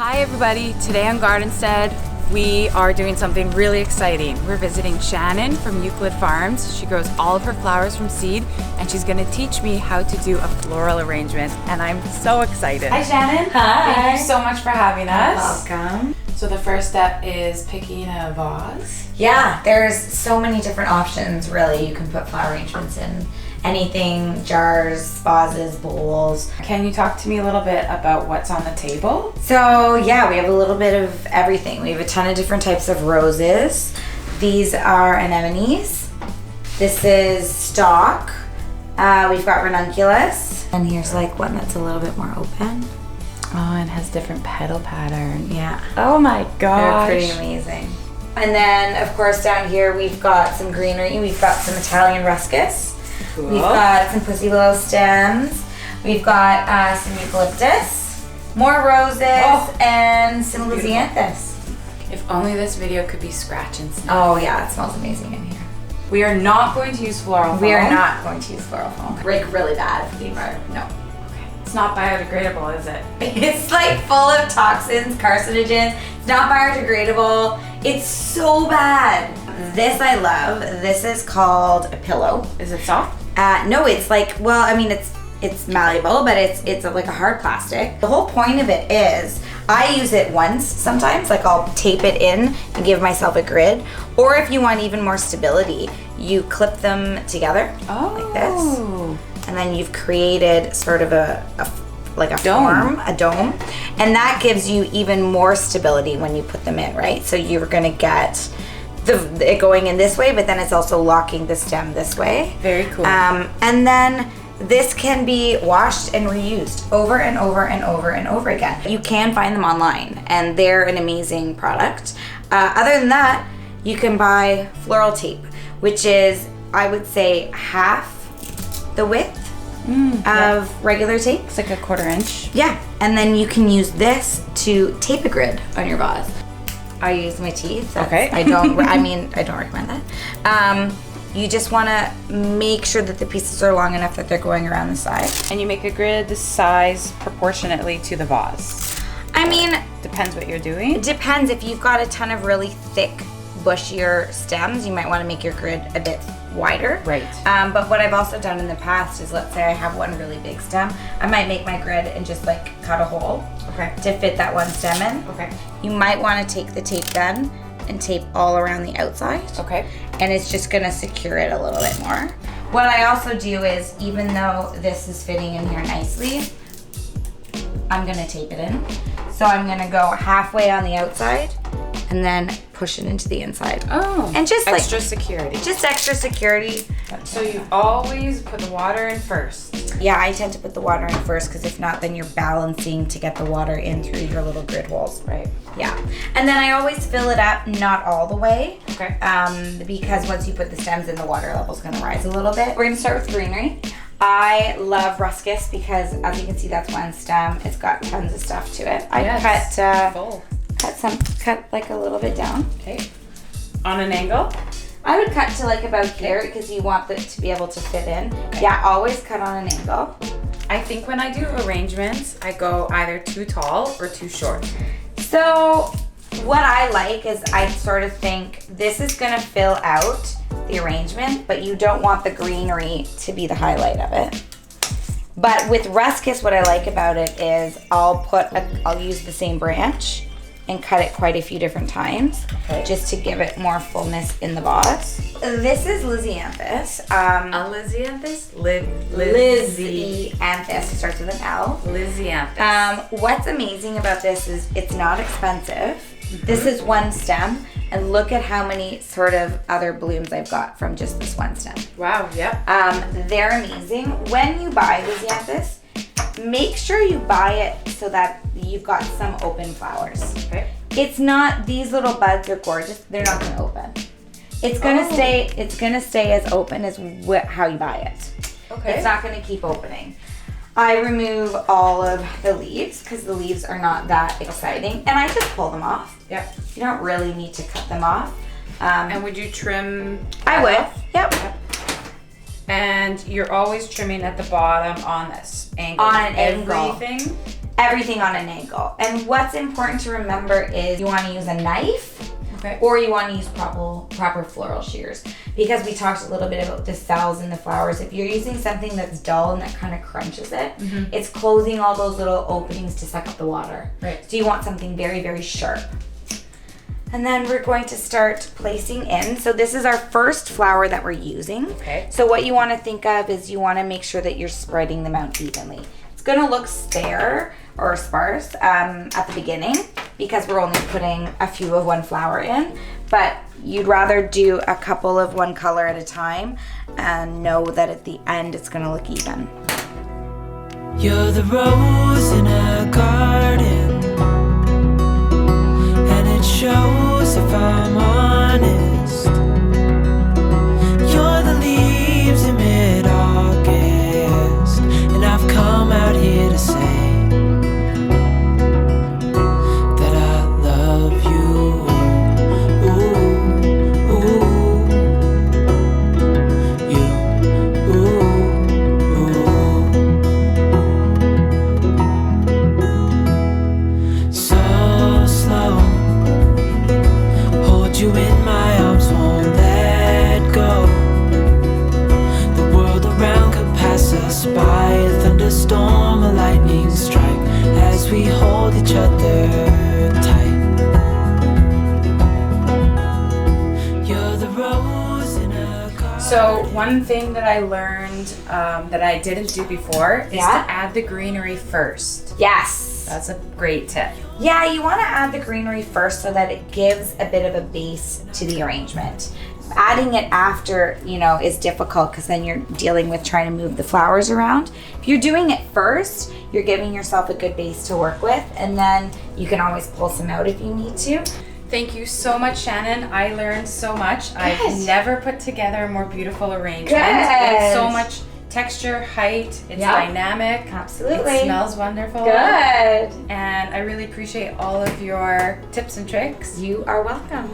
Hi everybody, today on Gardenstead we are doing something really exciting. We're visiting Shannon from Euclid Farms. She grows all of her flowers from seed and she's going to teach me how to do a floral arrangement and I'm so excited. Hi Shannon. Hi. Thank you so much for having us. Welcome. So the first step is picking a vase. Yeah, there's so many different options really. You can put flower arrangements in anything, jars, vases, bowls. Can you talk to me a little bit about what's on the table? So yeah, we have a little bit of everything. We have a ton of different types of roses. These are anemones. This is stock. We've got ranunculus. And here's like one that's a little bit more open. Oh, and has different petal pattern. Yeah. Oh my gosh. They're pretty amazing. And then of course down here we've got some greenery. We've got some Italian ruscus. Cool. We've got some pussy willow stems. We've got some eucalyptus, more roses, and some lysianthus. If only this video could be scratch and sniff. Oh yeah, it smells amazing in here. We are not going to use floral foam. We are not going to use floral foam. Like really bad for the environment. No. Okay. It's not biodegradable, is it? It's like full of toxins, carcinogens. It's not biodegradable. It's so bad. This I love. This is called a pillow. Is it soft? No, it's like, well, I mean, it's malleable, but it's like a hard plastic. The whole point of it is, I use it once sometimes, like I'll tape it in and give myself a grid. Or if you want even more stability, you clip them together like this. And then you've created sort of a dome. A dome. And that gives you even more stability when you put them in, right? So you're gonna get it going in this way, but then it's also locking the stem this way. Very cool. And then this can be washed and reused over and over and over and over again. You can find them online and they're an amazing product. Other than that, you can buy floral tape, which is, I would say, half the width of regular tape. It's like a 1/4 inch. Yeah, and then you can use this to tape a grid on your vase. I use my teeth. Okay. I don't recommend that. You just want to make sure that the pieces are long enough that they're going around the side. And you make a grid the size proportionately to the vase. I mean, Depends what you're doing. it depends. If you've got a ton of really thick, bushier stems, you might want to make your grid a bit wider. Right. But what I've also done in the past is, let's say I have one really big stem, I might make my grid and just like cut a hole to fit that one stem in. Okay. You might want to take the tape then and tape all around the outside. Okay. And it's just gonna secure it a little bit more. What I also do is, even though this is fitting in here nicely, I'm gonna tape it in. So I'm gonna go halfway on the outside and then push it into the inside. Oh. And just extra like, security. just extra security. So you always put the water in first. Yeah, I tend to put the water in first because if not, then you're balancing to get the water in through your little grid holes. Right. Yeah. And then I always fill it up, not all the way. Okay. Because once you put the stems in, the water level's gonna rise a little bit. We're gonna start with greenery. I love ruscus because, as you can see, that's one stem. It's got tons of stuff to it. I cut like a little bit down. Okay. On an angle? I would cut to like about here because you want it to be able to fit in. Okay. Yeah, always cut on an angle. I think when I do arrangements, I go either too tall or too short. So what I like is, I sort of think this is gonna fill out the arrangement, but you don't want the greenery to be the highlight of it. But with ruscus, what I like about it is I'll use the same branch and cut it quite a few different times, just to give it more fullness in the vase. This is lysianthus. A lysianthus? Lysianthus. It starts with an L. Lysianthus. What's amazing about this is it's not expensive. This is one stem, and look at how many sort of other blooms I've got from just this one stem. Wow, yep. They're amazing. When you buy lysianthus, make sure you buy it so that you've got some open flowers. Okay. It's not, these little buds are gorgeous, they're not gonna open. It's gonna stay as open as how you buy it. Okay. It's not gonna keep opening. I remove all of the leaves because the leaves are not that exciting, and I just pull them off. Yep. You don't really need to cut them off. And would you trim? I would. Yep. And you're always trimming at the bottom on this angle. On an angle. Everything. everything on an angle. And what's important to remember is you want to use a knife, okay, or you want to use proper floral shears, because we talked a little bit about the cells in the flowers. If you're using something that's dull and that kind of crunches it, it's closing all those little openings to suck up the water. Right. So you want something very, very sharp. And then we're going to start placing in. So this is our first flower that we're using. Okay. So what you want to think of is you want to make sure that you're spreading them out evenly. It's going to look spare or sparse at the beginning because we're only putting a few of one flower in, but you'd rather do a couple of one color at a time and know that at the end it's going to look even. You're the rose in a garden, and it shows if I'm honest. You're the leaves in mid-August, and I've come out here to say that I love you. Ooh, ooh, you, ooh, ooh. So slow, hold you in my arms, won't let go. The world around could pass us by, a thunderstorm, a lightning strike, as we hold each other tight. You're the rose in a garden. So one thing that I learned that I didn't do before is to add the greenery first. Yes. That's a great tip. Yeah, you want to add the greenery first so that it gives a bit of a base to the arrangement. Adding it after, is difficult because then you're dealing with trying to move the flowers around. If you're doing it first, you're giving yourself a good base to work with, and then you can always pull some out if you need to. Thank you so much, Shannon. I learned so much. I've never put together a more beautiful arrangement. It's so much texture, height, it's dynamic. Absolutely. It smells wonderful. Good. And I really appreciate all of your tips and tricks. You are welcome.